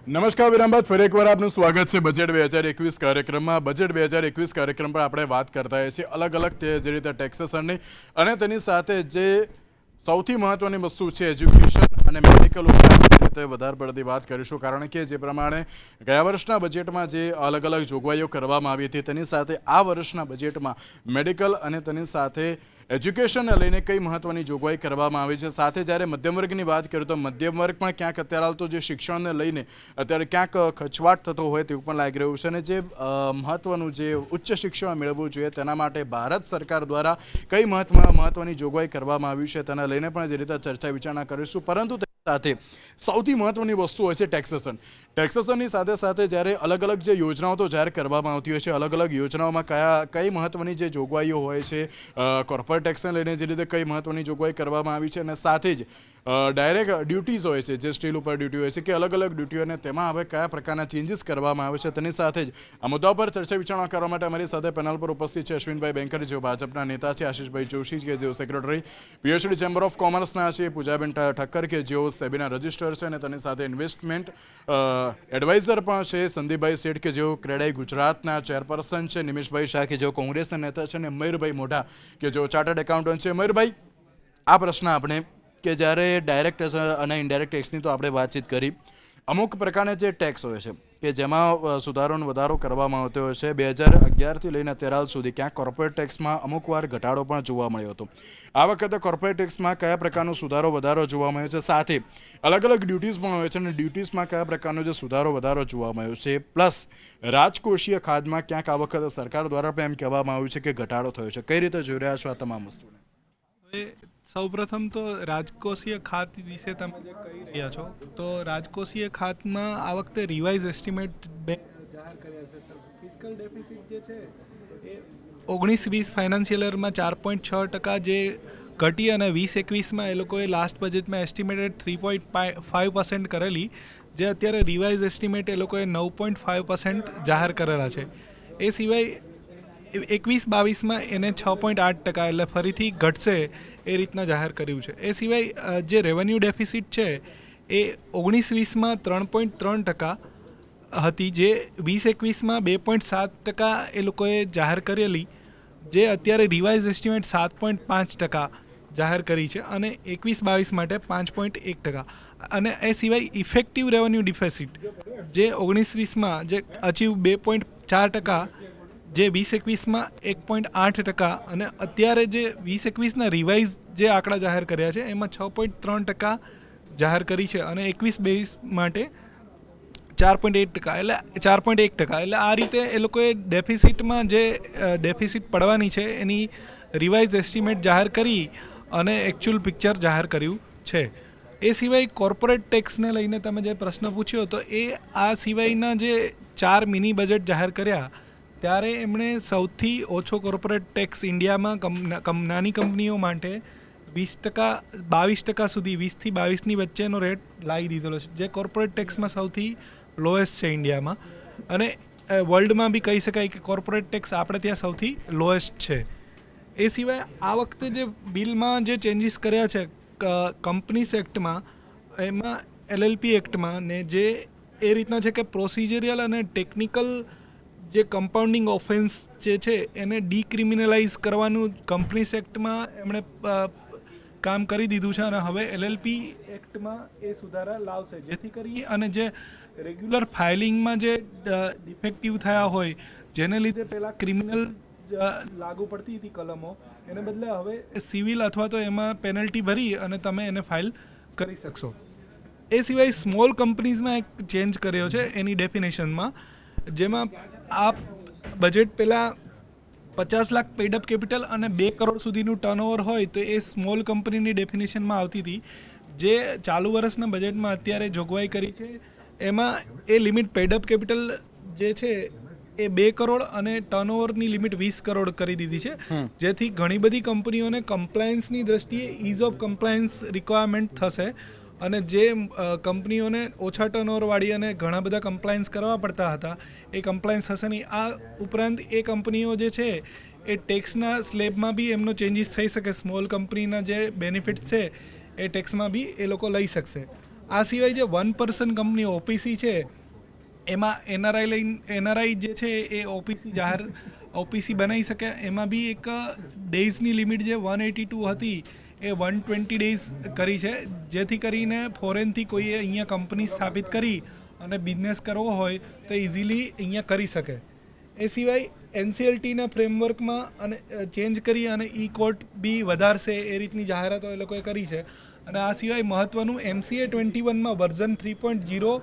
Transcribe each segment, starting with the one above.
નમસ્કાર વિરામ બાદ ફરી એકવાર આપનું સ્વાગત છે બજેટ 2021 કાર્યક્રમમાં. બજેટ 2021 કાર્યક્રમ પર આપણે વાત કરતા હોઈએ છીએ અલગ અલગ જે રીતે ટેક્સેશનની અને તેની સાથે જે સૌથી મહત્વની વસ્તુ છે એજ્યુકેશન અને મેડિકલ ઉપર રીતે વધારે પડતી વાત કરીશું, કારણ કે જે પ્રમાણે ગયા વર્ષના બજેટમાં જે અલગ અલગ જોગવાઈઓ કરવામાં આવી હતી તેની સાથે આ વર્ષના બજેટમાં મેડિકલ અને તેની સાથે એજ્યુકેશનને લઈને કઈ મહત્વની જોગવાઈ કરવામાં આવી છે. સાથે જ્યારે મધ્યમ વર્ગની વાત કરીએ તો મધ્યમ વર્ગ પણ ક્યાંક અત્યારે હાલ તો જે શિક્ષણને લઈને અત્યારે ક્યાંક ખચવાટ થતો હોય તેવું પણ લાગી રહ્યું છે અને જે મહત્વનું જે ઉચ્ચ શિક્ષણ મેળવવું જોઈએ તેના માટે ભારત સરકાર દ્વારા કઈ મહત્વની જોગવાઈ કરવામાં આવી છે તેના લઈને પણ જે રીતે ચર્ચા વિચારણા કરીશું. પરંતુ સાથે સૌથી મહત્વની વસ્તુ હોય છે ટેક્સેશનની સાથે સાથે જ્યારે અલગ અલગ જે યોજનાઓ તો જાહેર કરવામાં આવતી હોય છે, અલગ અલગ યોજનાઓમાં કઈ મહત્વની જે જોગવાઈઓ હોય છે, કોર્પોરેટ ટેક્સને લઈને જે રીતે કઈ મહત્વની જોગવાઈ કરવામાં આવી છે અને સાથે જ ડાયરેક્ટ ડ્યુટીઝ હોય છે, જે સ્ટીલ ઉપર ડ્યુટી હોય છે કે અલગ અલગ ડ્યુટીઓ અને તેમાં હવે કયા પ્રકારના ચેન્જીસ કરવામાં આવે છે તેની સાથે જ આ મુદ્દા પર ચર્ચા વિચારણા કરવા માટે અમારી સાથે પેનલ પર ઉપસ્થિત છે અશ્વિનભાઈ બેંકર, જેઓ ભાજપના નેતા છે, આશીષભાઈ જોશી કે જેઓ સેક્રેટરી પીએચડી ચેમ્બર ઓફ કોમર્સના છે, પૂજાબેન ઠક્કર કે જેઓ સેબીના રજિસ્ટર છે અને તેની સાથે ઇન્વેસ્ટમેન્ટ એડવાઇઝર પણ છે, સંદીપભાઈ શેઠ કે જેઓ ક્રેડાઈ ગુજરાતના ચેરપર્સન છે, નિમેશભાઈ શાહ કે જેઓ કોંગ્રેસના નેતા છે અને મયુરભાઈ મોઢા કે જેઓ ચાર્ટર્ડ એકાઉન્ટન્ટ છે. મયુરભાઈ, આ પ્રશ્ન આપણે કે જ્યારે ડાયરેક્ટ અને ઇનડાયરેક્ટ ટેક્સની તો આપણે વાતચીત કરી, અમુક પ્રકારના જે ટેક્સ હોય છે કે જેમાં સુધારો અને વધારો કરવામાં આવતો હોય છે. 2011થી લઈને અત્યાર હાલ સુધી ક્યાંક કોર્પોરેટ ટેક્સમાં અમુક વાર ઘટાડો પણ જોવા મળ્યો હતો. આ વખતે કોર્પોરેટ ટેક્સમાં કયા પ્રકારનો સુધારો વધારો જોવા મળ્યો છે, સાથે અલગ અલગ ડ્યુટીઝ પણ હોય છે અને ડ્યુટીઝમાં કયા પ્રકારનો જે સુધારો વધારો જોવા મળ્યો છે, પ્લસ રાજકોષીય ખાધમાં ક્યાંક આ વખતે સરકાર દ્વારા પણ એમ કહેવામાં આવ્યું છે કે ઘટાડો થયો છે. કઈ રીતે જોઈ રહ્યા છો આ તમામ વસ્તુને? સૌપ્રથમ તો રાજકોષીય ખાત વિશે તમે જે કહી રહ્યા છો, તો રાજકોષીય ખાતમાં આ વખતે રિવાઇઝ એસ્ટિમેટ જાહેર કર્યા છે. ફિસ્કલ ડેફિસિટ જે છે એ 19-20 ફાઇનાન્શિયલ યરમાં 4.6% જે ઘટી અને 20-21માં એ લોકોએ લાસ્ટ બજેટમાં એસ્ટિમેટેડ 3.5% કરેલી, જે અત્યારે રિવાઇઝ એસ્ટિમેટ એ લોકોએ 9.5% જાહેર કરેલા છે. એ સિવાય 21-22માં એને 6.8% એટલે ફરીથી ઘટશે એ રીતના જાહેર કર્યું છે. એ સિવાય જે રેવન્યુ ડેફિસિટ છે એ 19-20માં 3.3% હતી, જે 20-21માં 2.7% એ લોકોએ જાહેર કરેલી, જે અત્યારે રિવાઇઝ એસ્ટિમેટ 7.5% જાહેર કરી છે અને 21-22 માટે 5.1%. અને એ સિવાય ઇફેક્ટિવ રેવન્યુ ડિફિસિટ જે 19-20માં જે અચીવ 2.4%, જે 20-21માં 1.8% અને અત્યારે જે 20-21ના રિવાઇઝ જે આંકડા જાહેર કર્યા છે એમાં 6.3% જાહેર કરી છે અને 21-22 માટે 4.8% એટલે 4.1%. એટલે આ રીતે એ લોકોએ ડેફિસિટમાં જે ડેફિસિટ પડવાની છે એની રિવાઇઝ એસ્ટિમેટ જાહેર કરી અને એકચ્યુઅલ પિક્ચર જાહેર કર્યું છે. એ સિવાય કોર્પોરેટ ટેક્સને લઈને તમે જે પ્રશ્ન પૂછ્યો તો એ આ સિવાયના જે 4 મિની બજેટ જાહેર કર્યા ત્યારે એમણે સૌથી ઓછો કોર્પોરેટ ટેક્સ ઇન્ડિયામાં નાની કંપનીઓ માટે 20%, 22% સુધી 20થી 22ની વચ્ચેનો રેટ લાવી દીધેલો છે, જે કોર્પોરેટ ટેક્સમાં સૌથી લોએસ્ટ છે ઇન્ડિયામાં. અને વર્લ્ડમાં બી કહી શકાય કે કોર્પોરેટ ટેક્સ આપણે ત્યાં સૌથી લોએસ્ટ છે. એ સિવાય આ વખતે જે બિલમાં જે ચેન્જીસ કર્યા છે કંપનીઝ એક્ટમાં, એમાં LLP એક્ટમાં ને જે એ રીતના છે કે પ્રોસિજરિયલ અને ટેકનિકલ જે કમ્પાઉન્ડિંગ ઓફેન્સ જે છે એને ડીક્રિમિનલાઇઝ કરવાનું કંપનીઝ એક્ટમાં એમણે કામ કરી દીધું છે અને હવે LLP એક્ટમાં એ સુધારા લાવશે, જેથી કરી અને જે રેગ્યુલર ફાઇલિંગમાં જે ડિફેક્ટિવ થયા હોય, જેને લીધે પહેલાં ક્રિમિનલ લાગુ પડતી હતી કલમો, એને બદલે હવે સિવિલ અથવા તો એમાં પેનલ્ટી ભરી અને તમે એને ફાઇલ કરી શકશો. એ સિવાય સ્મોલ કંપનીઝમાં એક ચેન્જ કર્યો છે એની ડેફિનેશનમાં, જેમાં આ બજેટ પહેલાં 50 લાખ પેડઅપ કેપિટલ અને 2 કરોડ સુધીનું ટર્નઓવર હોય તો એ સ્મોલ કંપનીની ડેફિનેશનમાં આવતી હતી. જે ચાલુ વર્ષના બજેટમાં અત્યારે જોગવાઈ કરી છે એમાં એ લિમિટ પેડઅપ કેપિટલ જે છે એ 2 કરોડ અને ટર્નઓવરની લિમિટ 20 કરોડ કરી દીધી છે, જેથી ઘણી બધી કંપનીઓને કમ્પ્લાયન્સની દ્રષ્ટિએ ઇઝ ઓફ કમ્પ્લાયન્સ રિક્વાયરમેન્ટ થશે અને જે કંપનીઓને ઓછા ટર્નઓવરવાળી અને ઘણા બધા કમ્પ્લાયન્સ કરવા પડતા હતા એ કમ્પ્લાયન્સ થશે નહીં. આ ઉપરાંત એ કંપનીઓ જે છે એ ટેક્સના સ્લેબમાં બી એમનો ચેન્જીસ થઈ શકે. સ્મોલ કંપનીના જે બેનિફિટ્સ છે એ ટેક્સમાં બી એ લોકો લઈ શકશે. આ સિવાય જે 1% કંપની ઓપીસી છે એમાં એનઆરઆઈ જે છે એ ઓપીસી બનાવી શકે. એમાં બી એક ડેઝની લિમિટ જે 182 હતી એ 120 ડેઝ કરી છે, જેથી કરીને ફોરેનથી કોઈએ અહીંયા કંપની સ્થાપિત કરી અને બિઝનેસ કરવો હોય તો ઇઝીલી અહીંયા કરી શકે. એ સિવાય એનસીએલટીના ફ્રેમવર્કમાં અને ચેન્જ કરી અને ઈ કોર્ટ બી વધારશે એ રીતની જાહેરાતો એ લોકોએ કરી છે. અને આ સિવાય મહત્ત્વનું MCA 21માં વર્ઝન 3.0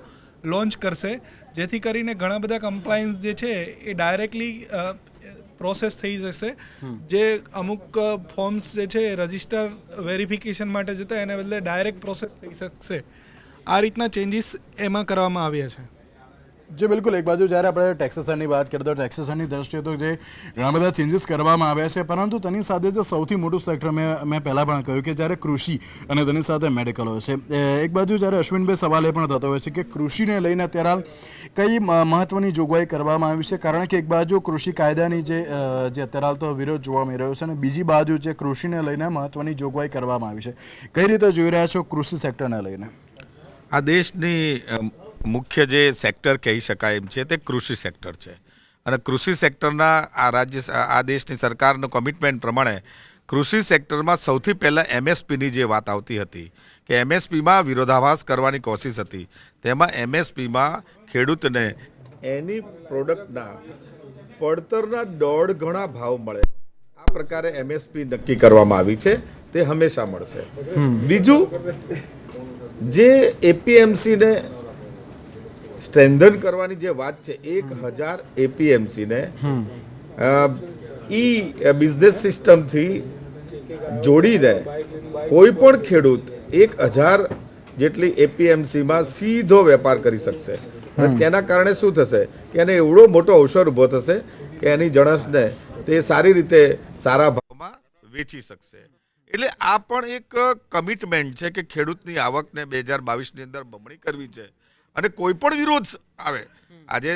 લોન્ચ કરશે, જેથી કરીને ઘણા બધા કમ્પ્લાયન્સ જે છે એ ડાયરેક્ટલી પ્રોસેસ થઈ જશે. જે અમુક ફોર્મ્સ જે છે રજિસ્ટર વેરિફિકેશન માટે જતા એને બદલે ડાયરેક્ટ પ્રોસેસ થઈ શકશે. આ રીતના ચેન્જીસ એમાં કરવામાં આવ્યા છે. જે બિલકુલ એક બાજુ જ્યારે આપણે ટેક્સેશનની વાત કરીએ તો ટેક્સેશનની દ્રષ્ટિએ તો જે ઘણા બધા ચેન્જીસ કરવામાં આવ્યા છે, પરંતુ તેની સાથે જે સૌથી મોટું સેક્ટર મેં પહેલાં પણ કહ્યું કે જ્યારે કૃષિ અને તેની સાથે મેડિકલ હોય છે. એક બાજુ જ્યારે અશ્વિનભાઈ સવાલ એ પણ થતો હોય છે કે કૃષિને લઈને અત્યારે હાલ કઈ મહત્ત્વની જોગવાઈ કરવામાં આવી છે, કારણ કે એક બાજુ કૃષિ કાયદાની જે અત્યારે હાલ તો વિરોધ જોવા મળી રહ્યો છે અને બીજી બાજુ જે કૃષિને લઈને મહત્ત્વની જોગવાઈ કરવામાં આવી છે. કઈ રીતે જોઈ રહ્યા છો કૃષિ સેક્ટરને લઈને? આ દેશની મુખ્ય જે સેક્ટર કહી શકાય એમ છે તે કૃષિ સેક્ટર છે. અને કૃષિ સેક્ટરના આ દેશની સરકારનું કમિટમેન્ટ પ્રમાણે કૃષિ સેક્ટરમાં સૌથી પહેલાં MSPની જે વાત આવતી હતી કે MSPમાં વિરોધાભાસ કરવાની કોશિશ હતી, તેમાં MSPમાં ખેડૂતને એની પ્રોડક્ટના પડતરના 1.5 ગણા ભાવ મળે આ પ્રકારે MSP નક્કી કરવામાં આવી છે. તે હંમેશા મળશે. બીજું, જે APMCને સ્ટ્રેન્થન કરવાની જે વાત છે, 1000 APMCને બિઝનેસ સિસ્ટમથી જોડીને કોઈ પણ ખેડૂત 1000 જેટલી APMCમાં સીધો વેપાર કરી શકશે. અને તેના કારણે શું થશે કે એને એવડો મોટો અવસર ઊભો થશે કે એની જણસને તે સારી રીતે સારા ભાવમાં વેચી શકશે. એટલે આ પણ એક કમિટમેન્ટ છે કે ખેડૂતની આવકને 2022ની અંદર બમણી કરવી છે. અને કોઈ પણ વિરોધ આવે, આજે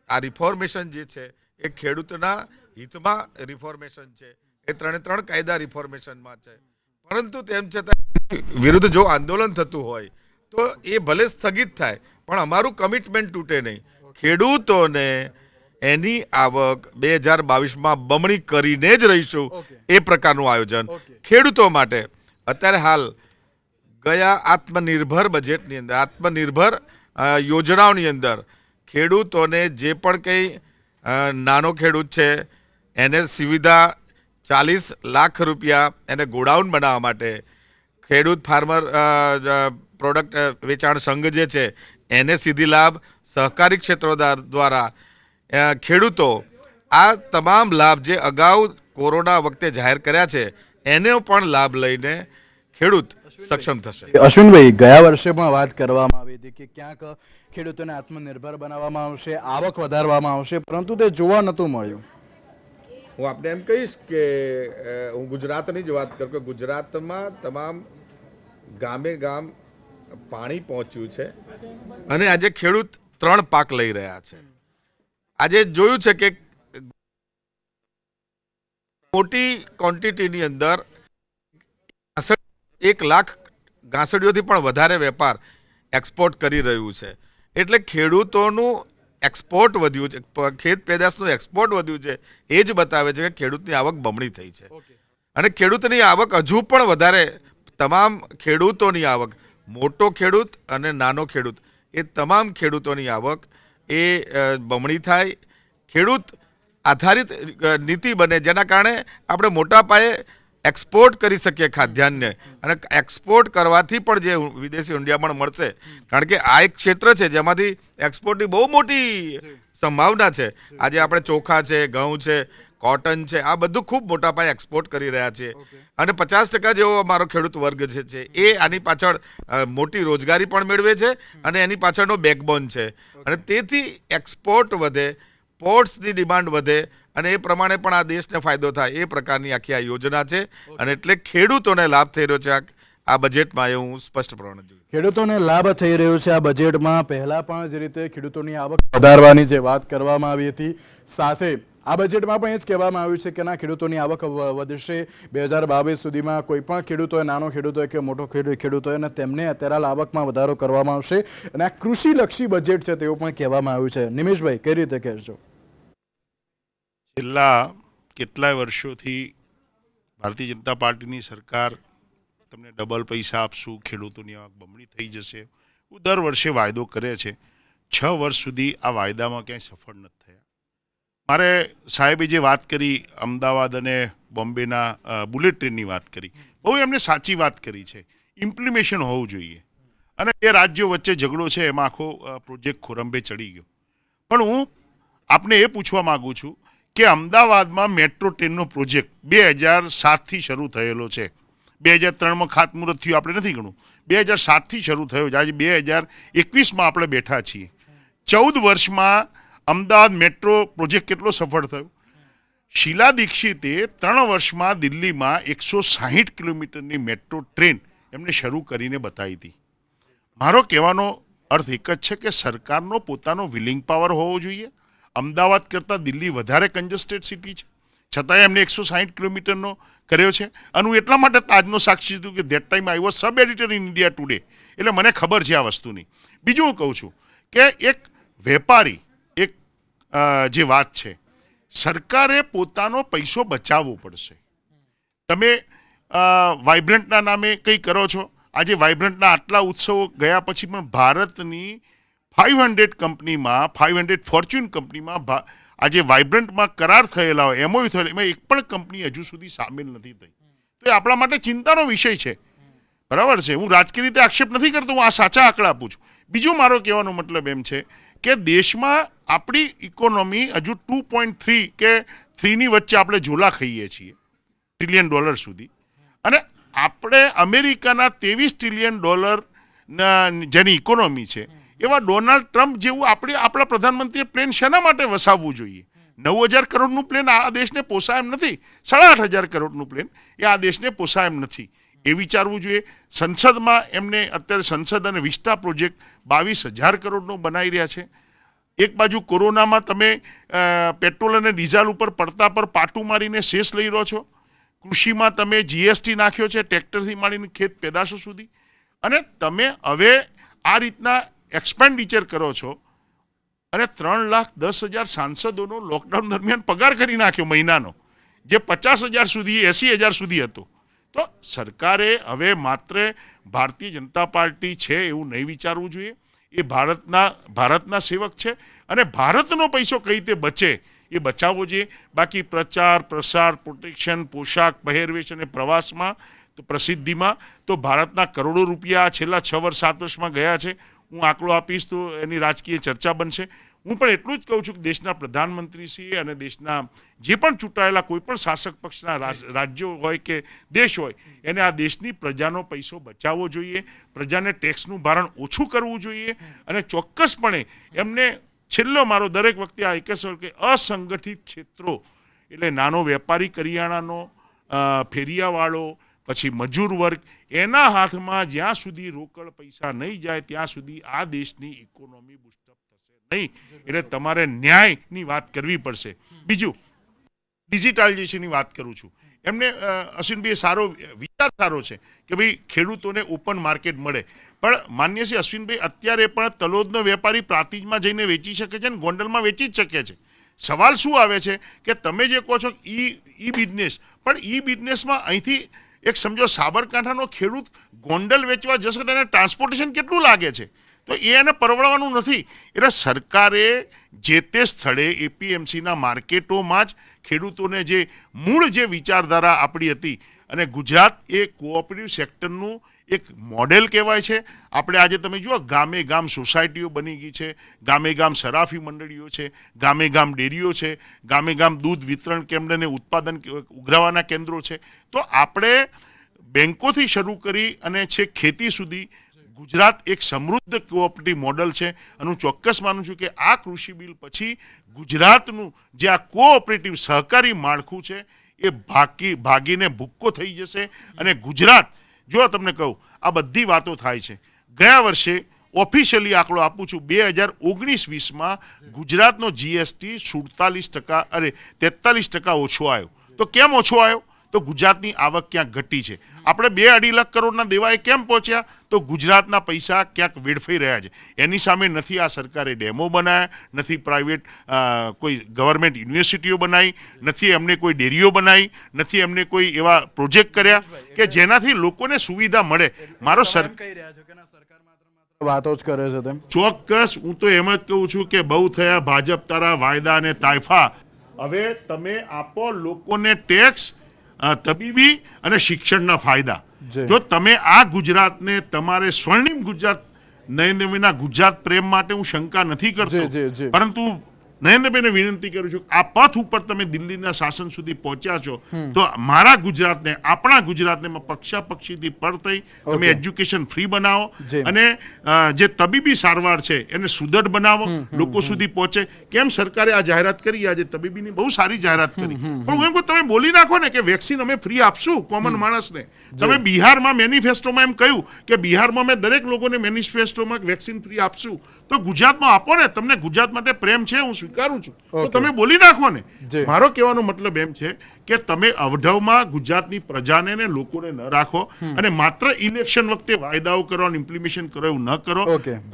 આ રિફોર્મેશન જે છે એ ખેડૂતના હિતમાં રિફોર્મેશન છે, એ 3 કાયદા રિફોર્મેશનમાં છે. પરંતુ તેમ છતાં વિરુદ્ધ જો આંદોલન થતું હોય તો એ ભલે સ્થગિત થાય, પણ અમારું કમિટમેન્ટ તૂટે નહીં. ખેડૂતોને એની આવક 2022માં બમણી કરીને જ રહીશું, એ પ્રકારનું આયોજન ખેડૂતો માટે. અત્યારે હાલ ગયા આત્મનિર્ભર બજેટની અંદર, આત્મનિર્ભર યોજનાઓની અંદર ખેડૂતોને જે પણ કંઈ નાનો ખેડૂત છે એને સુવિધા 40 લાખ રૂપિયા એને ગોડાઉન બનાવવા માટે, ખેડૂત ફાર્મર પ્રોડક્ટ વેચાણ સંઘ જે છે એને સીધી લાભ, સહકારી ક્ષેત્રો દ્વારા ખેડૂતો આ તમામ લાભ જે અગાઉ કોરોના વખતે જાહેર કર્યા છે એનો પણ લાભ લઈને ખેડૂત સક્ષમ થશે. અશ્વિનભાઈ, ગયા વર્ષે પણ વાત કરવામાં આવી હતી કે ક્યાંક ખેડૂતોને આત્મનિર્ભર બનાવવામાં આવશે, આવક વધારવામાં આવશે, પરંતુ તે જોવા નહોતું મળ્યું. હું આપને એમ કહીશ કે હું ગુજરાતની જ વાત કરું કે ગુજરાતમાં તમામ ગામે ગામ પાણી પહોંચ્યું છે અને આજે ખેડૂત 3 પાક લઈ રહ્યા છે. આજે જોયું છે કે મોટી ક્વોન્ટિટીની અંદર 1 લાખ ઘાસડીઓથી પણ વધારે વેપાર એક્સપોર્ટ કરી રહ્યું છે. એટલે ખેડૂતોનું એક્સપોર્ટ વધ્યું છે, ખેત પેદાશનું એક્સપોર્ટ વધ્યું છે, એ જ બતાવે છે કે ખેડૂતની આવક બમણી થઈ છે. અને ખેડૂતની આવક હજુ પણ વધારે, તમામ ખેડૂતોની આવક, મોટો ખેડૂત અને નાનો ખેડૂત, એ તમામ ખેડૂતોની આવક એ બમણી થાય. ખેડૂત આધારિત નીતિ બને, જેના કારણે આપણે મોટા પાયે એક્સપોર્ટ કરી શકીએ ખાદ્યાન્નને. અને એક્સપોર્ટ કરવાથી પણ જે વિદેશી ઊંડિયામણ મળશે, કારણ કે આ એક ક્ષેત્ર છે જેમાંથી એક્સપોર્ટની બહુ મોટી સંભાવના છે. આજે આપણે ચોખા છે, ઘઉં છે, કોટન છે, આ બધું ખૂબ મોટા પાયે એક્સપોર્ટ કરી રહ્યા છે. અને 50% જેવો અમારો ખેડૂત વર્ગ છે એ આની પાછળ મોટી રોજગારી પણ મેળવે છે અને એની પાછળનો બેકબોન છે. અને તેથી એક્સપોર્ટ વધે, પોર્ટ્સની ડિમાન્ડ વધે અને એ પ્રમાણે પણ આ દેશને ફાયદો થાય, એ પ્રકારની આખી આ યોજના છે. અને એટલે ખેડૂતોને લાભ થઈ રહ્યો છે આ બજેટમાં, એવું સ્પષ્ટપણે જોયું. ખેડૂતોને લાભ થઈ રહ્યો છે આ બજેટમાં. પહેલાં પણ જે રીતે ખેડૂતોની આવક વધારવાની જે વાત કરવામાં આવી હતી, સાથે આ બજેટમાં પણ એ જ કહેવામાં આવ્યું છે કે ના ખેડૂતોની આવક વધશે 2022 સુધીમાં કોઈ પણ ખેડૂત હોય, નાનો ખેડૂત હોય કે મોટો ખેડૂત હોય, અને તેમને અત્યારે આવકમાં વધારો કરવામાં આવશે. અને આ કૃષિલક્ષી બજેટ છે તેવું પણ કહેવામાં આવ્યું છે. નિમેશભાઈ, કઈ રીતે કહેશો? છેલ્લા કેટલાય વર્ષોથી ભારતીય જનતા પાર્ટીની સરકાર તમને ડબલ પૈસા આપશું, ખેડૂતોની આવક બમણી થઈ જશે, દર વર્ષે વાયદો કરે છે. 6 વર્ષ સુધી આ વાયદામાં ક્યાંય સફળ નથી થયા. મારે સાહેબે જે વાત કરી, અમદાવાદ અને બોમ્બેના બુલેટ ટ્રેનની વાત કરી, બહુ એમને સાચી વાત કરી છે. ઇમ્પ્લિમેશન હોવું જોઈએ. અને એ રાજ્યો વચ્ચે ઝઘડો છે, એમાં આખો પ્રોજેક્ટ ખોરંભે ચડી ગયો. પણ હું આપને એ પૂછવા માગું છું કે અમદાવાદમાં મેટ્રો ટ્રેનનો પ્રોજેક્ટ 2007થી શરૂ થયેલો છે. 2003માં ખાતમુહૂર્ત થયું, આપણે નથી ગણું. 2007થી શરૂ થયો છે. આજે 2021માં આપણે બેઠા છીએ. 14 વર્ષમાં અમદાવાદ મેટ્રો પ્રોજેક્ટ કેટલો સફળ થયો. શીલા દીક્ષિતે 3 વર્ષમાં દિલ્હીમાં 160 કિલોમીટરની મેટ્રો ટ્રેન એમને શરૂ કરીને બતાવી હતી. મારો કહેવાનો અર્થ એક જ છે કે સરકારનો પોતાનો વિલિંગ પાવર હોવો જોઈએ. અમદાવાદ કરતાં દિલ્હી વધારે કન્જસ્ટેડ સિટી છે, છતાંય એમને 160 કિલોમીટરનો કર્યો છે. અને હું એટલા માટે તાજનો સાક્ષી છું કે that time I was sub editor in India today, એટલે મને ખબર છે આ વસ્તુની. બીજું હું કહું છું કે એક વેપારી એક જે વાત છે, સરકારે પોતાનો પૈસો બચાવવો પડશે. તમે વાઇબ્રન્ટના નામે કંઈ કરો છો. આજે વાઇબ્રન્ટના આટલા ઉત્સવો ગયા પછી પણ ભારતની 500 કંપનીમાં, 500 ફોર્ચ્યુન કંપનીમાં આજે વાઇબ્રન્ટમાં કરાર થયેલા હોય, એમઓયુ થયેલા, એમાં એક પણ કંપની હજુ સુધી સામેલ નથી થઈ. તો એ આપણા માટે ચિંતાનો વિષય છે. બરાબર છે, હું રાજકીય રીતે આક્ષેપ નથી કરતો, હું આ સાચા આંકડા આપું છું. બીજું મારો કહેવાનો મતલબ એમ છે કે દેશમાં આપણી ઇકોનોમી હજુ 2.3 કે 3ની વચ્ચે આપણે ઝોલા ખાઈએ છીએ, $1 ટ્રિલિયન સુધી. અને આપણે અમેરિકાના $23 ટ્રિલિયન જેની ઇકોનોમી છે, એવા ડોનાલ્ડ ટ્રમ્પ જેવું આપણા પ્રધાનમંત્રીએ પ્લેન શેના માટે વસાવવું જોઈએ? 9,000 કરોડનું પ્લેન આ દેશને પોસાય એમ નથી. 8,500 કરોડનું પ્લેન એ આ દેશને પોસાય એમ નથી. એ વિચારવું જોઈએ. સંસદમાં એમને અત્યારે સંસદ અને વિસ્ટા પ્રોજેક્ટ 22,000 કરોડનો બનાવી રહ્યા છે. એક બાજુ કોરોનામાં તમે પેટ્રોલ અને ડીઝલ ઉપર પડતા પર પાટું મારીને શેષ લઈ રહ્યો છો. કૃષિમાં તમે જીએસટી નાખ્યો છે, ટ્રેક્ટરથી માંડીને ખેત પેદાશો સુધી. અને તમે હવે આ રીતના એક્સપેન્ડિચર કરો છો અને 3,10,000 સાંસદોનો લોકડાઉન દરમિયાન પગાર કરી નાખ્યો મહિનાનો, જે 50,000 સુધી, 80,000 સુધી હતો. તો સરકારે હવે માત્ર ભારતીય જનતા પાર્ટી છે એવું નહીં વિચારવું જોઈએ. એ ભારતના સેવક છે અને ભારતનો પૈસો કઈ રીતે બચે એ બચાવવો જોઈએ. બાકી પ્રચાર, પ્રસાર, પ્રોટેક્શન, પોશાક, પહેરવેશ અને પ્રવાસમાં તો પ્રસિદ્ધિમાં તો ભારતના કરોડો રૂપિયા છેલ્લા 6 વર્ષ 7 વર્ષમાં ગયા છે. હું આંકડો આપીશ તો એની રાજકીય ચર્ચા બનશે. હું પણ એટલું જ કહું છું કે દેશના પ્રધાનમંત્રીશ્રી અને દેશના જે પણ ચૂંટાયેલા કોઈ પણ શાસક પક્ષના રાજ્યો હોય કે દેશ હોય, એને આ દેશની પ્રજાનો પૈસો બચાવવો જોઈએ. પ્રજાને ટેક્સનું ભારણ ઓછું કરવું જોઈએ. અને ચોક્કસપણે એમને છેલ્લો મારો દરેક વખતે આ એક જ સવાલ કે અસંગઠિત ક્ષેત્રો એટલે નાનો વેપારી, કરિયાણાનો, ફેરિયાવાળો, પછી મજૂર વર્ગ, એના હાથમાં જ્યાં સુધી રોકડ પૈસા નહીં જાય ત્યાં સુધી આ દેશની ઇકોનોમી બુસ્ટઅપ થશે નહીં. એટલે તમારે ન્યાયની વાત કરવી પડશે. બીજું ડિજિટાઇઝેશનની વાત કરું છું. એમને અશ્વિનભાઈ સારો વિચાર છે કે ભાઈ ખેડૂતોને ઓપન માર્કેટ મળે. પણ માન્ય છે અશ્વિનભાઈ, અત્યારે પણ તલોદનો વેપારી પ્રાંતિજમાં જઈને વેચી શકે છે ને ગોંડલમાં વેચી જ શકે છે. સવાલ શું આવે છે કે તમે જે કહો છો ઈ બિઝનેસ, પણ ઈ બિઝનેસમાં અહીંથી એક સમજો સાબરકાંઠાનો ખેડૂત ગોંડલ વેચવા જશે તો એને ટ્રાન્સપોર્ટેશન કેટલું લાગે છે? તો એને પરવડવાનું નથી. એટલે સરકારે જે તે સ્થળે એપીએમસીના માર્કેટોમાં જ ખેડૂતોને જે મૂળ જે વિચારધારા આપણી હતી, અને ગુજરાત એ કોઓપરેટિવ સેક્ટરનું એક મોડેલ કહેવાય છે. આપણે આજે તમે જુઓ ગામે ગામ સોસાયટીઓ બની ગઈ છે, ગામે ગામ સરાફી મંડળીઓ છે, ગામે ગામ ડેરીઓ છે, ગામે ગામ દૂધ વિતરણ કેન્દ્ર અને ઉત્પાદન ઉઘરાવાના કેન્દ્રો છે. તો આપણે બેન્કોથી શરૂ કરી અને છેક ખેતી સુધી ગુજરાત એક સમૃદ્ધ કોઓપરેટિવ મોડલ છે. અને હું ચોક્કસ માનું છું કે આ કૃષિ બિલ પછી ગુજરાતનું જે આ કોઓપરેટિવ સહકારી માળખું છે એ ભાગીને ભૂક્કો થઈ જશે. અને ગુજરાત, જો તમને કહું, આ બધી વાતો થાય છે. ગયા વર્ષે ઓફિશિયલી આંકડો આપું છું, 2019-20માં ગુજરાતનો જીએસટી 47% અરે 43% ઓછો આવ્યો. તો કેમ ઓછો આવ્યો? તો ગુજરાતની આવક ક્યાંક ઘટી છે. આપણે 2-2.5 લાખ કરોડના દેવાએ કેમ પહોંચ્યા? તો ગુજરાતના પૈસા ક્યાંક વેડફાઈ રહ્યા છે. એની સામે નથી આ સરકારે ડેમો બનાવ્યા, નથી પ્રાઇવેટ કોઈ ગવર્મેન્ટ યુનિવર્સિટીઓ બનાવી, નથી એમને કોઈ ડેરીઓ બનાવી, નથી એમને કોઈ એવા પ્રોજેક્ટ કર્યા કે જેનાથી લોકોને સુવિધા મળે. મારો વાતો જ કરે છે તેમ. ચોક્કસ હું તો એમ જ કહું છું કે બહુ થયા ભાજપ તારા વાયદા અને તાયફા. હવે તમે આપો લોકોને ટેક્સ, તબીબી અને શિક્ષણના ફાયદા. જો તમે આ ગુજરાતને તમારે સ્વર્ણિમ ગુજરાત, નરેન્દ્રભાઈના ગુજરાત પ્રેમ માટે હું શંકા નથી કરતો, પરંતુ નરેન્દ્રભાઈને વિનંતી કરું છું, આ પથ ઉપર તમે દિલ્હીના શાસન સુધી પહોંચ્યા છો, તો મારા ગુજરાતને, આપણા ગુજરાતને પક્ષાપક્ષીથી પર થઈ તમે એજ્યુકેશન ફ્રી બનાવો અને જે તબીબી સારવાર છે એને સુદૃઢ બનાવો, લોકો સુધી પહોંચે. કેમ સરકારે આ જાહેરાત કરી, આજે તબીબીની બહુ સારી જાહેરાત કરી, પણ હું એમ કહું તમે બોલી નાખો ને કે વેક્સિન અમે ફ્રી આપશું કોમન માણસને. તમે બિહારમાં મેનિફેસ્ટોમાં એમ કહ્યું કે બિહારમાં અમે દરેક લોકોને મેનિફેસ્ટોમાં વેક્સિન ફ્રી આપશું, તો ગુજરાતમાં આપો ને. તમને ગુજરાત માટે પ્રેમ છે, હું સ્વીકારું છું, તો તમે બોલી નાખો ને. મારો કહેવાનો મતલબ એમ છે કે તમે અવઢવમાં ગુજરાતની પ્રજાને ને લોકોને ન રાખો અને માત્ર ઇલેક્શન વખતે વાયદાઓ કરો અને ઇમ્પ્લિમેશન કરો એવું ન કરો.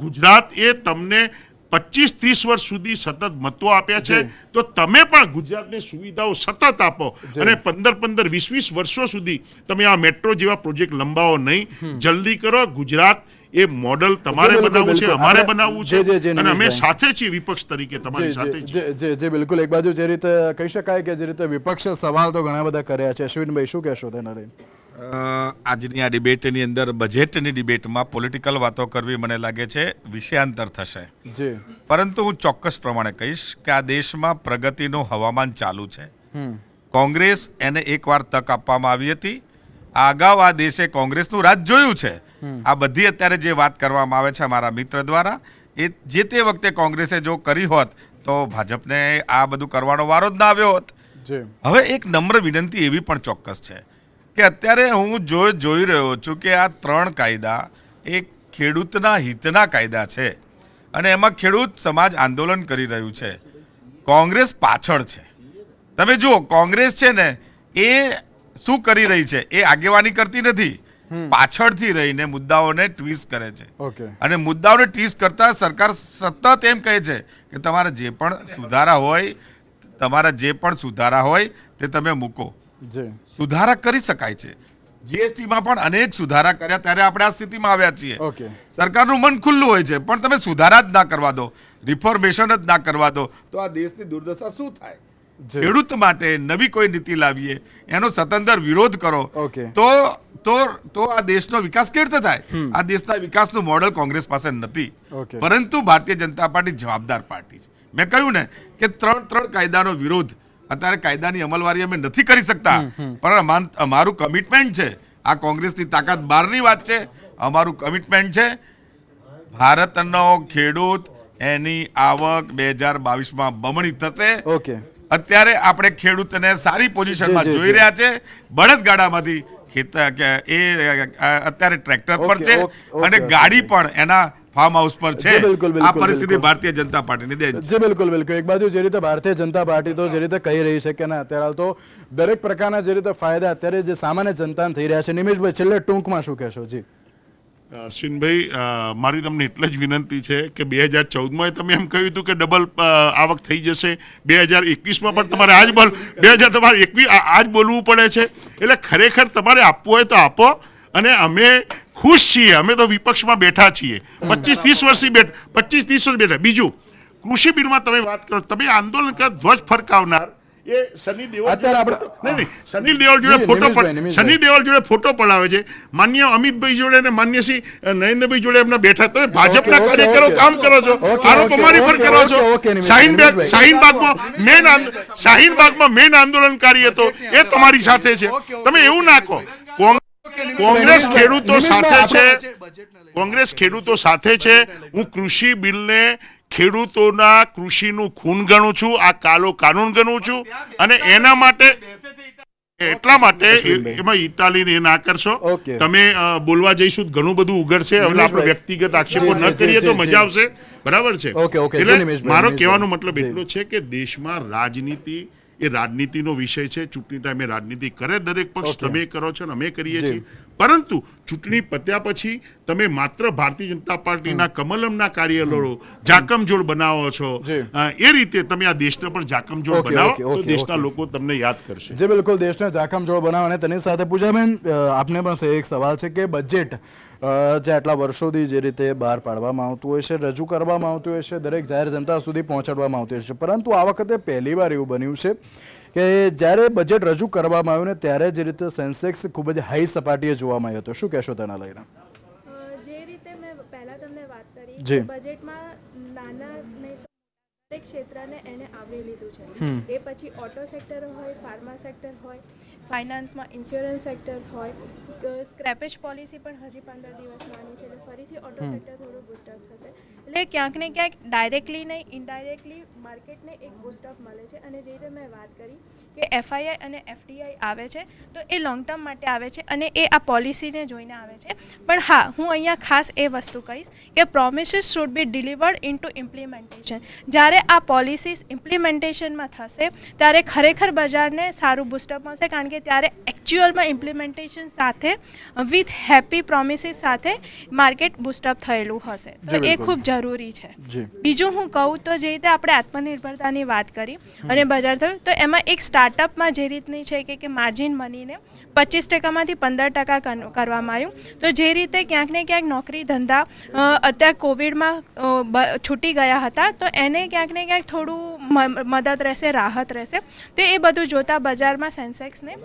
ગુજરાત એ તમને 25-30 વર્ષ સુધી સતત મતો આપ્યા છે, તો તમે પણ ગુજરાતને સુવિધાઓ સતત આપો અને 15-20 વર્ષો સુધી તમે આ મેટ્રો જેવા પ્રોજેક્ટ લંબાવો નહીં. જલ્દી કરો. ગુજરાત એ મોડલ તમારે બનાવવું છે, અમારે બનાવવું છે, અને અમે સાથે છીએ વિપક્ષ તરીકે તમારી સાથે છીએ. જે બિલકુલ એક બાજુ જે રીતે કહી શકાય કે જે રીતે વિપક્ષ સવાલ તો ઘણા બધા કર્યા છે. અશ્વિનભાઈ શું કહેશો તેના લઈને? આજની આ ડિબેટની અંદર, બજેટની ડિબેટમાં પોલિટિકલ વાતો કરવી મને લાગે છે વિષયાંતર થશે. પરંતુ હું ચોક્કસ પ્રમાણે કહીશ કે આ દેશમાં પ્રગતિનું હવામાન ચાલુ છે. કોંગ્રેસ એને એકવાર તક આપવામાં આવી હતી. અગાઉ આ દેશે કોંગ્રેસનું રાજ જોયું છે. આ બધી અત્યારે જે વાત કરવામાં આવે છે અમારા મિત્ર દ્વારા, એ જે તે વખતે કોંગ્રેસે જો કરી હોત તો ભાજપને આ બધું કરવાનો વારો જ ના આવ્યો હોત. હવે એક નમ્ર વિનંતી એવી પણ ચોક્કસ છે કે અત્યારે હું જોઈ રહ્યો છું કે આ 3 કાયદા એ ખેડૂતના હિતના કાયદા છે અને એમાં ખેડૂત સમાજ આંદોલન કરી રહ્યું છે. કોંગ્રેસ પાછળ છે. તમે જુઓ, કોંગ્રેસ છે ને એ શું કરી રહી છે? એ આગેવાની કરતી નથી, પાછળથી રહીને મુદ્દાઓને ટ્વિસ્ટ કરે છે. અને મુદ્દાઓને ટ્વિસ્ટ કરતા સરકાર સતત એમ કહે છે કે તમારા જે પણ સુધારા હોય તે તમે મૂકો. સુધારા કરી શકાય છે. જીએસટીમાં પણ અનેક સુધારા કર્યા, ત્યારે આપણે આ સ્થિતિમાં આવ્યા છીએ. સરકારનું મન ખુલ્લું હોય છે, પણ તમે સુધારા જ ના કરવા દો, રિફોર્મેશન જ ના કરવા દો, તો આ દેશની દુર્દશા શું થાય? ખેડૂત માટે નવી કોઈ નીતિ લાવીએ, એનો સતંદર વિરોધ કરો, તો આ દેશનો વિકાસ કેવી રીતે થાય? આ દેશના વિકાસનું મોડલ કોંગ્રેસ પાસે નથી. પરંતુ ભારતીય જનતા પાર્ટી જવાબદાર પાર્ટી છે. મેં કહ્યું ને કે 3 કાયદાનો વિરોધ, અત્યારે કાયદાની અમલવારી અમે નથી કરી શકતા, પણ અમારું કમિટમેન્ટ છે. આ કોંગ્રેસની તાકાત બહારની વાત છે. અમારું કમિટમેન્ટ છે ભારતનો ખેડૂત, એની આવક 2022માં બમણી થશે. અત્યારે આપણે ખેડૂતને સારી પોઝિશનમાં જોઈ રહ્યા છે. બળદગાડામાંથી અત્યારે ટ્રેક્ટર પર છે અને ગાડી પણ એના ફાર્મ હાઉસ પર છે. આ પરિસ્થિતિ ભારતીય જનતા પાર્ટીની દેન છે. બિલકુલ. એક બાજુ જે રીતે ભારતીય જનતા પાર્ટી તો જે રીતે કહી રહી છે કે ના, અત્યારે તો દરેક પ્રકારના જે રીતે ફાયદા અત્યારે જે સામાન્ય જનતાને થઈ રહ્યા છે. નિમેશભાઈ, છેલ્લે ટૂંકમાં શું કહેશો? જી અશ્વિનભાઈ, મારી તમને એટલે જ વિનંતી છે કે 2014માં તમે એમ કહ્યું હતું કે ડબલ આવક થઈ જશે, 2021માં પણ તમારે આજ બોલવું પડે છે. એટલે ખરેખર તમારે આપવું હોય તો આપો, અને અમે ખુશ છીએ. અમે તો વિપક્ષમાં બેઠા છીએ 25-30 વર્ષ બેઠા. બીજું, કૃષિ બિલમાં તમે વાત કરો, તમે આંદોલન કર ધ્વજ ફરકાવનાર એ સની દેઓલ જોડે ફોટો પડાવે છે. માન્ય અમિતભાઈ જોડે ને માન્ય શ્રી નરેન્દ્રભાઈ જોડે એમને બેઠા. તમે ભાજપના કાર્યકરો કામ કરો છો, આરોપ અમારી પર કરો છો. શાહીનબાગમાં મેન આંદોલનકારી હતો, એ તમારી સાથે છે. તમે એવું ના કહો. કોંગ્રેસ ખેડૂતો સાથે છે. કોંગ્રેસ ખેડૂતો સાથે છે. હું કૃષિ બિલને ખેડૂતોના કૃષિનું ખૂન ગણું છું, આ કાલો કાનૂન ગણું છું, અને એના માટે એટલા માટે અશ્વિનભાઈ. એમાં ઇટાલીને એ ના કરશો. ઓકે. તમે બોલવા જઈશું તો ઘણું બધું ઉઘડશે. હવે આપણે નિમેશભાઈ. વ્યક્તિગત આક્ષેપો જી, ન જી, કરીએ જી, તો જી. મજા આવશે. બરાબર છે. Okay, okay. એટલે જી, નિમેશભાઈ, મારો નિમેશભાઈ. કહેવાનો મતલબ જી. એટલો છે કે દેશમાં રાજનીતિ એ રાજનીતિનો વિષય છે. ચૂંટણી ટાઈમે રાજનીતિ કરે દરેક પક્ષ. ઓકે. તમે કરો છો ને અમે કરીએ જી. છીએ. પરંતુ ચૂંટણી પત્યા પછી તમે માત્ર ભારતીય જનતા પાર્ટીના કમલમના કાર્યકરો જાકમજોડ બનાવો છો. જી. એ રીતે તમે આ દેશને પણ જાકમજોડ ઓકે, બનાવો ઓકે, તો ઓકે, દેશના ઓકે. લોકો તમને યાદ કરશે. જે બિલકુલ દેશને જાખમજોળ બનાવે અને તેની સાથે પૂજાબેન આપને પણ એક સવાલ છે કે બજેટ જે આટલા વર્ષોથી જે રીતે બહાર પાડવામાં આવતું હોય છે, રજૂ કરવામાં આવતું હોય છે, દરેક જાહેર જનતા સુધી પહોંચાડવામાં આવતું હોય છે, પરંતુ આ વખતે પહેલીવાર એવું બન્યું છે કે જ્યારે બજેટ રજૂ કરવામાં આવ્યું ને ત્યારે જે રીતે સેન્સેક્સ ખૂબ જ હાઈ સપાટીએ જોવામાં આવ્યો હતો. શું કહેશો તેના લઈને? જે રીતે મેં પહેલા તમને વાત કરી જી. કે બજેટમાં નાના નહીં તો દરેક ક્ષેત્રને એને આવરી લીધું છે. એ પછી ઓટો સેક્ટર હોય, ફાર્મા સેક્ટર હોય, ફાઇનાન્સમાં ઇન્સ્યોરન્સ સેક્ટર હોય, સ્ક્રેપેજ પોલિસી પણ હજી 15 દિવસમાં આની છે એટલે ફરીથી ઓટો સેક્ટર થોડું બુસ્ટઅપ થશે. એટલે ક્યાંક ને ક્યાંક ડાયરેક્ટલી નહીં ઇનડાયરેક્ટલી માર્કેટને એક બુસ્ટઅપ મળે છે. અને જે રીતે મેં વાત કરી કે એફઆઈઆઈ અને એફડીઆઈ આવે છે તો એ લોંગ ટર્મ માટે આવે છે અને એ આ પોલિસીને જોઈને આવે છે. પણ હા, હું અહીંયા ખાસ એ વસ્તુ કહીશ કે promises should be delivered into implementation. જ્યારે આ પોલિસીસ ઇમ્પ્લિમેન્ટેશનમાં થશે ત્યારે ખરેખર બજારને સારું બુસ્ટઅપ મળશે, કારણ કે ત્યારે એકચ્યુઅલમાં ઇમ્પ્લિમેન્ટેશન સાથે વિથ હેપી પ્રોમિસીસ સાથે માર્કેટ બુસ્ટઅપ થયેલું હશે. તો એ બિલકુલ. ખૂબ જરૂરી છે. જી. બીજું હું કહું તો જે રીતે આપણે આત્મનિર્ભરતાની વાત કરી અને બજાર થયું તો એમાં એક સ્ટાર્ટઅપમાં જે રીતની છે કે માર્જિન મનીને 25%માંથી 15% કરવામાં આવ્યું. તો જે રીતે ક્યાંક ને ક્યાંક નોકરી ધંધા અત્યારે કોવિડમાં છૂટી ગયા હતા તો એને ક્યાંક ને ક્યાંક થોડું મદદ રહેશે, રાહત રહેશે. તો એ બધું જોતા બજારમાં સેન્સેક્સને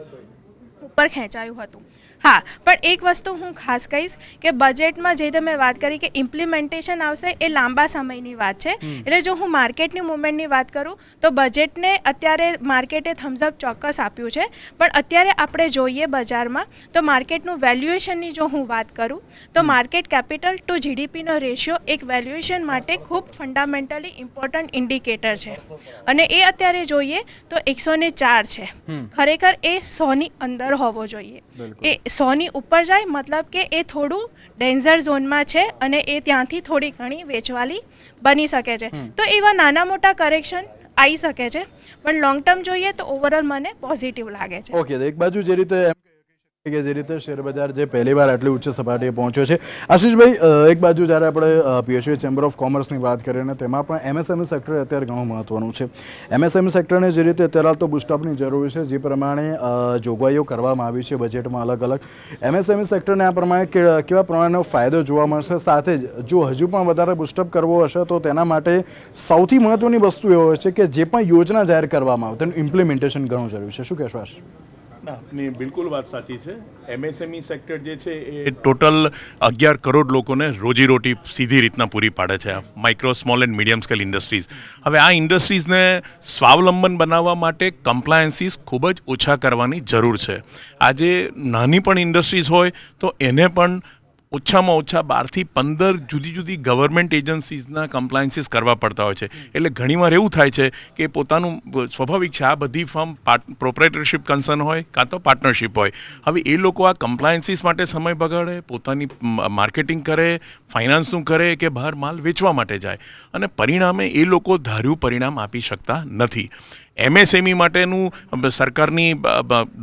ઉપર ખેંચાયું હતું. હા, પણ એક વસ્તુ હું ખાસ કહીશ કે બજેટમાં જે તમે વાત કરી કે ઇમ્પ્લિમેન્ટેશન આવશે એ લાંબા સમયની વાત છે. એટલે જો હું માર્કેટની મુવમેન્ટની વાત કરું તો બજેટને અત્યારે માર્કેટે થમ્સઅપ ચોક્કસ આપ્યું છે. પણ અત્યારે આપણે જોઈએ બજારમાં તો માર્કેટનું વેલ્યુએશનની જો હું વાત કરું તો માર્કેટ કેપિટલ ટુ જીડીપીનો રેશિયો એક વેલ્યુએશન માટે ખૂબ ફંડામેન્ટલી ઇમ્પોર્ટન્ટ ઇન્ડિકેટર છે. અને એ અત્યારે જોઈએ તો 104 છે. ખરેખર એ 100ની અંદર હોવો જોઈએ. એ 100ની ઉપર જાય મતલબ કે એ થોડું ડેન્જર ઝોનમાં છે અને એ ત્યાંથી થોડી ઘણી વેચવાલી બની શકે છે. તો એવા નાના મોટા કરેક્શન આવી શકે છે, પણ લોંગ ટર્મ જોઈએ તો ઓવરઓલ મને પોઝિટિવ લાગે છે. ઓકે, એક બાજુ જે રીતે કે જે રીતે શેરબજાર જે પહેલીવાર આટલી ઉચ્ચ સપાટીએ પહોંચ્યો છે. આશીષભાઈ, એક બાજુ જ્યારે આપણે પીએચયુ ચેમ્બર ઓફ કોમર્સની વાત કરીએ ને તેમાં પણ એમએસએમઈ સેક્ટર અત્યારે ઘણું મહત્વનું છે. એમએસએમઈ સેક્ટરને જે રીતે અત્યારે તો બુસ્ટઅપની જરૂર છે, જે પ્રમાણે જોગવાઈઓ કરવામાં આવી છે બજેટમાં અલગ અલગ, એમએસએમઈ સેક્ટરને આ પ્રમાણે કેવા પ્રમાણેનો ફાયદો જોવા મળશે? સાથે જ જો હજુ પણ વધારે બુસ્ટઅપ કરવો હશે તો તેના માટે સૌથી મહત્વની વસ્તુ એ હોય છે કે જે પણ યોજના જાહેર કરવામાં આવે તેનું ઇમ્પ્લિમેન્ટેશન ઘણું જરૂરી છે. શું કહેશો આશીષ? ના, આપની બિલકુલ વાત સાચી છે. એમએસએમઈ સેક્ટર જે છે એ ટોટલ 11 કરોડ લોકોને રોજીરોટી સીધી રીતના પૂરી પાડે છે. Micro, small and medium scale industries. હવે આ ઇન્ડસ્ટ્રીઝને સ્વાવલંબન બનાવવા માટે કમ્પ્લાયન્સીસ ખૂબ જ ઓછા કરવાની જરૂર છે. આજે નાની પણ ઇન્ડસ્ટ્રીઝ હોય તો એને પણ ઓછામાં ઓછા 12 થી 15 જુદી જુદી ગવર્મેન્ટ એજન્સીઝના કમ્પ્લાયન્સીસ કરવા પડતા હોય છે. એટલે ઘણીવાર એવું થાય છે કે પોતાનું સ્વાભાવિક છે આ બધી ફર્મ પ્રોપ્રાઇટરશિપ કન્સર્ન હોય કાં તો પાર્ટનરશિપ હોય. હવે એ લોકો આ કમ્પ્લાયન્સીસ માટે સમય બગાડે, પોતાની માર્કેટિંગ કરે, ફાઇનાન્સનું કરે કે બહાર માલ વેચવા માટે જાય અને પરિણામે એ લોકો ધાર્યું પરિણામ આપી શકતા નથી. એમએસએમઈ માટેનું સરકારની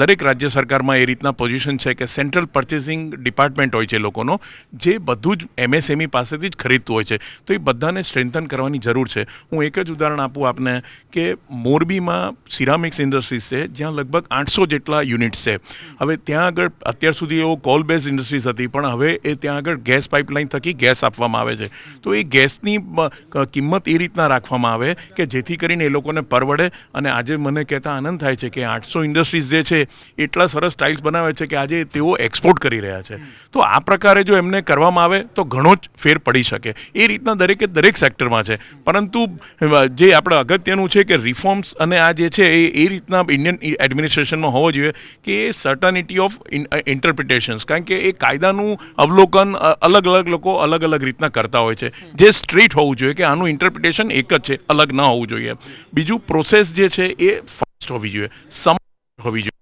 દરેક રાજ્ય સરકારમાં એ રીતના પોઝિશન છે કે સેન્ટ્રલ પર્ચેસિંગ ડિપાર્ટમેન્ટ હોય છે લોકોનો, જે બધું જ એમએસએમઈ પાસેથી જ ખરીદતું હોય છે. તો એ બધાને સ્ટ્રેન્થન કરવાની જરૂર છે. હું એક જ ઉદાહરણ આપું આપને કે મોરબીમાં સિરામિક્સ ઇન્ડસ્ટ્રીઝ છે જ્યાં લગભગ 800 જેટલા યુનિટ્સ છે. હવે ત્યાં આગળ અત્યાર સુધી એવો કોલ બેઝ ઇન્ડસ્ટ્રીઝ હતી, પણ હવે એ ત્યાં આગળ ગેસ પાઇપલાઇન થકી ગેસ આપવામાં આવે છે. તો એ ગેસની કિંમત એ રીતના રાખવામાં આવે કે જેથી કરીને એ લોકોને પરવડે. અને આજે મને કહેતા આનંદ થાય છે કે 800 ઇન્ડસ્ટ્રીઝ જે છે એટલા સરસ ટાઇલ્સ બનાવે છે કે આજે તેઓ એક્સપોર્ટ કરી રહ્યા છે. તો આ પ્રકારે જો એમને કરવામાં આવે તો ઘણો જ ફેર પડી શકે. એ રીતના દરેક સેક્ટરમાં છે. પરંતુ જે આપણે અગત્યનું છે કે રિફોર્મ્સ અને આ જે છે એ રીતના ઇન્ડિયન એડમિનિસ્ટ્રેશનમાં હોવો જોઈએ કે સર્ટનિટી ઓફ ઇન્ટરપ્રિટેશન્સ, કારણ કે એ કાયદાનું અવલોકન અલગ અલગ લોકો અલગ અલગ રીતના કરતા હોય છે. જે સ્ટ્રીટ હોવું જોઈએ કે આનું ઇન્ટરપ્રિટેશન એક જ છે, અલગ ન હોવું જોઈએ. બીજું પ્રોસેસ જે છે એ ફાસ્ટ હોવી જોઈએ, હોવી જોઈએ.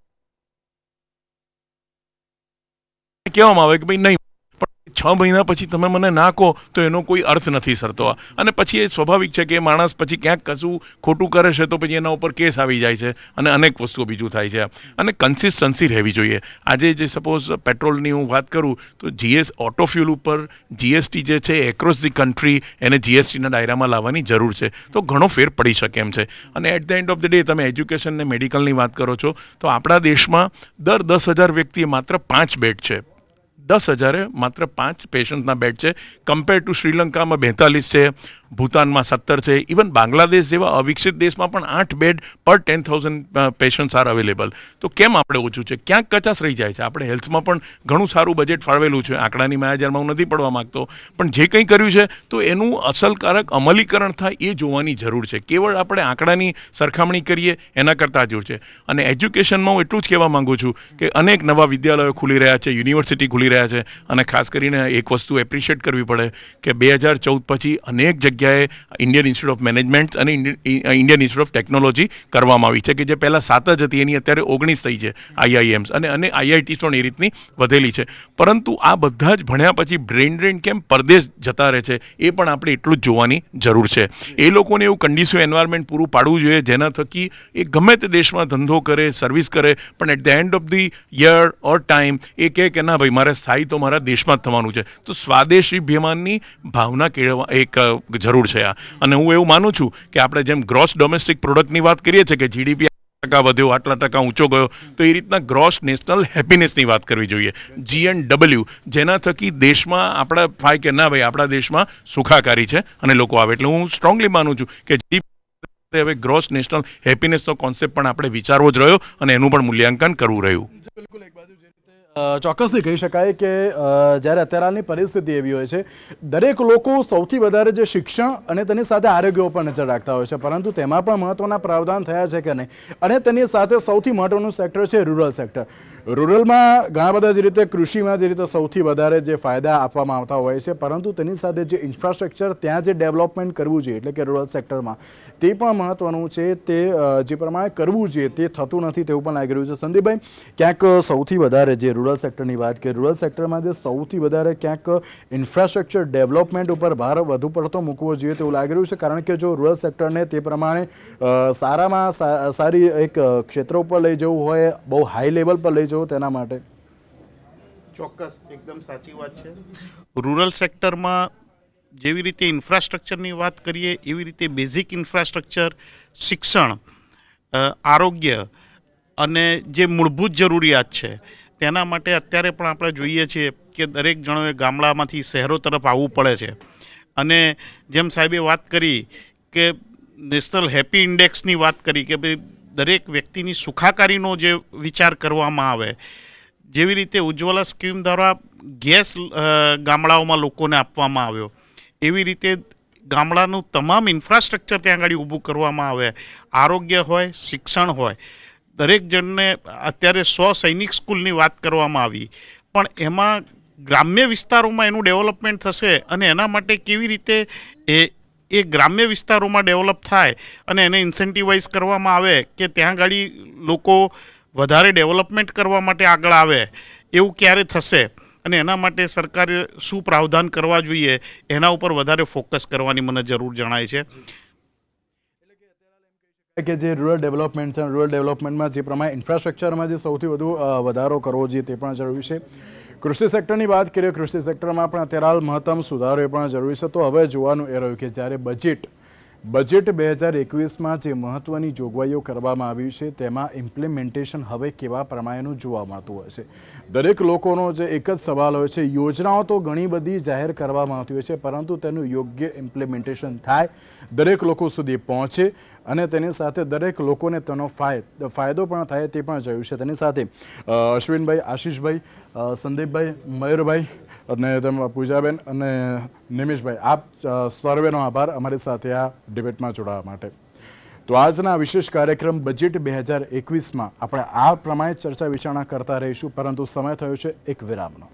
કહેવામાં આવે કે ભાઈ નહીં, પણ 6 મહિના પછી તમે મને ના કહો તો એનો કોઈ અર્થ નથી સરતો. અને પછી એ સ્વાભાવિક છે કે માણસ પછી ક્યાંક કશું ખોટું કરે છે તો પછી એના ઉપર કેસ આવી જાય છે અને અનેક વસ્તુઓ બીજું થાય છે. અને કન્સિસ્ટન્સી રહેવી જોઈએ. આજે જે સપોઝ પેટ્રોલની હું વાત કરું તો ઓટો ફ્યુલ ઉપર જીએસટી જે છે એક્રોસ ધી કન્ટ્રી એને જીએસટીના દાયરામાં લાવવાની જરૂર છે, તો ઘણો ફેર પડી શકે એમ છે. અને at the end of the day તમે એજ્યુકેશન ને મેડિકલની વાત કરો છો તો આપણા દેશમાં દર 10,000 વ્યક્તિએ માત્ર 5 બેડ છે. 10,000 માત્ર 5 પેશન્ટના બેડ છે, કમ્પેર ટુ શ્રીલંકામાં 42 છે, ભૂતાનમાં 17 છે, ઇવન બાંગ્લાદેશ જેવા અવિકસિત દેશમાં પણ 8 બેડ પર 10,000 પેશન્ટ્સ આર અવેલેબલ. તો કેમ આપણે ઓછું છે? ક્યાંક કચાશ રહી જાય છે. આપણે હેલ્થમાં પણ ઘણું સારું બજેટ ફાળવેલું છે, આંકડાની માયાજાળમાં હું નથી પડવા માંગતો, પણ જે કંઈ કર્યું છે તો એનું અસરકારક અમલીકરણ થાય એ જોવાની જરૂર છે. કેવળ આપણે આંકડાની સરખામણી કરીએ એના કરતાં જરૂર છે. અને એજ્યુકેશનમાં હું એટલું જ કહેવા માંગુ છું કે અનેક નવા વિદ્યાલયો ખુલી રહ્યા છે, યુનિવર્સિટી ખુલી રહ્યા છે. અને ખાસ કરીને એક વસ્તુ એપ્રિશિએટ કરવી પડે કે 2014 પછી અનેક જગ્યાએ ઇન્ડિયન ઇન્સ્ટિટ્યૂટ ઓફ મેનેજમેન્ટ અને ઇન્ડિયન ઇન્સ્ટિટ્યૂટ ઓફ ટેકનોલોજી કરવામાં આવી છે, કે જે પહેલાં 7 જ હતી એની અત્યારે 19 થઈ છે આઈઆઈએમ્સ, અને આઈઆઈટી પણ એ રીતની વધેલી છે. પરંતુ આ બધા જ ભણ્યા પછી બ્રેઇન ડ્રેન કેમ પરદેશ જતા રહે છે એ પણ આપણે એટલું જ જોવાની જરૂર છે. એ લોકોને એવું કન્ડિશિવ એન્વાયરમેન્ટ પૂરું પાડવું જોઈએ જેના થકી એ ગમે તે દેશમાં ધંધો કરે, સર્વિસ કરે, પણ at the end of the year or time એ કહે કે ના ભાઈ મારે સ્થાયી તો મારા દેશમાં જ થવાનું છે. તો સ્વાદેશી અભિમાનની ભાવના કેળવવા એક જરૂર છે. અને હું એવું માનું છું કે આપણે જેમ ગ્રોસ ડોમેસ્ટિક પ્રોડક્ટની વાત કરીએ છીએ કે જીડીપી ટકા વધ્યો, આટલા ટકા ઊંચો ગયો, તો એ રીતના ગ્રોસ નેશનલ હેપીનેસની વાત કરવી જોઈએ, GNW, જેના થકી દેશમાં આપણા થાય કે ના ભાઈ આપણા દેશમાં સુખાકારી છે અને લોકો આવે. એટલે હું સ્ટ્રોંગલી માનું છું કે હવે ગ્રોસ નેશનલ હેપીનેસનો કોન્સેપ્ટ પણ આપણે વિચારવો જ રહ્યો અને એનું પણ મૂલ્યાંકન કરવું રહ્યું. બિલકુલ એક બાજુ ચોક્કસથી કહી શકાય કે જ્યારે અત્યારે હાલની પરિસ્થિતિ એવી હોય છે, દરેક લોકો સૌથી વધારે જે શિક્ષણ અને તેની સાથે આરોગ્ય ઉપર નજર રાખતા હોય છે, પરંતુ તેમાં પણ મહત્વના પ્રાવધાન થયા છે કે નહીં. અને તેની સાથે સૌથી મહત્વનું સેક્ટર છે રૂરલ સેક્ટર. રૂરલમાં ઘણા બધા જે રીતે કૃષિમાં જે રીતે સૌથી વધારે જે ફાયદા આપવામાં આવતા હોય છે, પરંતુ તેની સાથે જે ઇન્ફ્રાસ્ટ્રક્ચર ત્યાં જે ડેવલપમેન્ટ કરવું જોઈએ એટલે કે રૂરલ સેક્ટરમાં તે પણ મહત્વનું છે. તે જે પ્રમાણે કરવું જોઈએ તે થતું નથી તેવું પણ લાગી રહ્યું છે. સંદીપભાઈ, ક્યાંક સૌથી વધારે જે રૂરલ સેક્ટરની વાત કરીએ, રૂરલ સેક્ટરમાં જે સૌથી વધારે ક્યાંક ઇન્ફ્રાસ્ટ્રક્ચર ડેવલપમેન્ટ ઉપર ભાર વધુ પડતો મૂકવો જોઈએ તેવું લાગી રહ્યું છે, કારણ કે જો રૂરલ સેક્ટરને તે પ્રમાણે સારામાં સારી એક ક્ષેત્ર ઉપર લઈ જવું હોય, બહુ હાઈ લેવલ પર લઈ જવું, તેના માટે ચોક્કસ એકદમ સાચી વાત છે. રૂરલ સેક્ટરમાં જેવી રીતે ઇન્ફ્રાસ્ટ્રક્ચરની વાત કરીએ એવી રીતે બેઝિક ઇન્ફ્રાસ્ટ્રક્ચર, શિક્ષણ, આરોગ્ય અને જે મૂળભૂત જરૂરિયાત છે તેના માટે અત્યારે પણ આપણે જોઈએ છીએ કે દરેક જણોએ ગામડામાંથી શહેરો તરફ આવવું પડે છે. અને જેમ સાહેબે વાત કરી કે નેશનલ હેપી ઇન્ડેક્સની વાત કરી કે ભાઈ દરેક વ્યક્તિની સુખાકારીનો જે વિચાર કરવામાં આવે, જેવી રીતે ઉજ્જવલા સ્કીમ દ્વારા ગેસ ગામડાઓમાં લોકોને આપવામાં આવ્યો, એવી રીતે ગામડાનું તમામ ઇન્ફ્રાસ્ટ્રક્ચર ત્યાં આગળ ઊભું કરવામાં આવે. આરોગ્ય હોય, શિક્ષણ હોય, દરેક જણને અત્યારે 100 સૈનિક સ્કૂલની વાત કરવામાં આવી, પણ એમાં ગ્રામ્ય વિસ્તારોમાં એનું ડેવલપમેન્ટ થશે અને એના માટે કેવી રીતે એ ગ્રામ્ય વિસ્તારોમાં ડેવલપ થાય અને એને ઇન્સેન્ટિવાઇઝ કરવામાં આવે કે ત્યાં આગળ લોકો વધારે ડેવલપમેન્ટ કરવા માટે આગળ આવે, એવું ક્યારે થશે અને એના માટે સરકારે શું પ્રાવધાન કરવા જોઈએ એના ઉપર વધારે ફોકસ કરવાની મને જરૂર જણાય છે. કે જે રૂરલ ડેવલપમેન્ટ છે, રૂરલ ડેવલપમેન્ટમાં જે પ્રમાણે ઇન્ફ્રાસ્ટ્રક્ચરમાં જે સૌથી વધુ વધારો કરવો જોઈએ તે પણ જરૂરી છે. કૃષિ સેક્ટરની વાત કરીએ, કૃષિ સેક્ટરમાં પણ અત્યારે હાલ મહત્તમ સુધારો એ પણ જરૂરી છે. તો હવે જોવાનું એ રહ્યું કે જ્યારે બજેટ 2021માં જે મહત્વની જોગવાઈઓ કરવામાં આવી છે તેમાં ઇમ્પ્લિમેન્ટેશન હવે કેવા પ્રમાણેનું જોવા મળતું હોય છે. દરેક લોકોનો જે એક જ સવાલ હોય છે, યોજનાઓ તો ઘણી બધી જાહેર કરવામાં આવતી હોય છે, પરંતુ તેનું યોગ્ય ઇમ્પ્લિમેન્ટેશન થાય, દરેક લોકો સુધી પહોંચે અને તેની સાથે દરેક લોકોને તેનો ફાયદો પણ થાય તે પણ જોયું છે. તેની સાથે અશ્વિનભાઈ, આશીષભાઈ, સંદીપભાઈ, મયુરભાઈ અને તેમાં પૂજાબેન અને નિમિષભાઈ, આપ સર્વેનો આભાર અમારી સાથે આ ડિબેટમાં જોડાવા માટે. તો આજના વિશેષ કાર્યક્રમ બજેટ 2021માં આપણે આ પ્રમાણે ચર્ચા વિચારણા કરતા રહીશું, પરંતુ સમય થયો છે એક વિરામનો.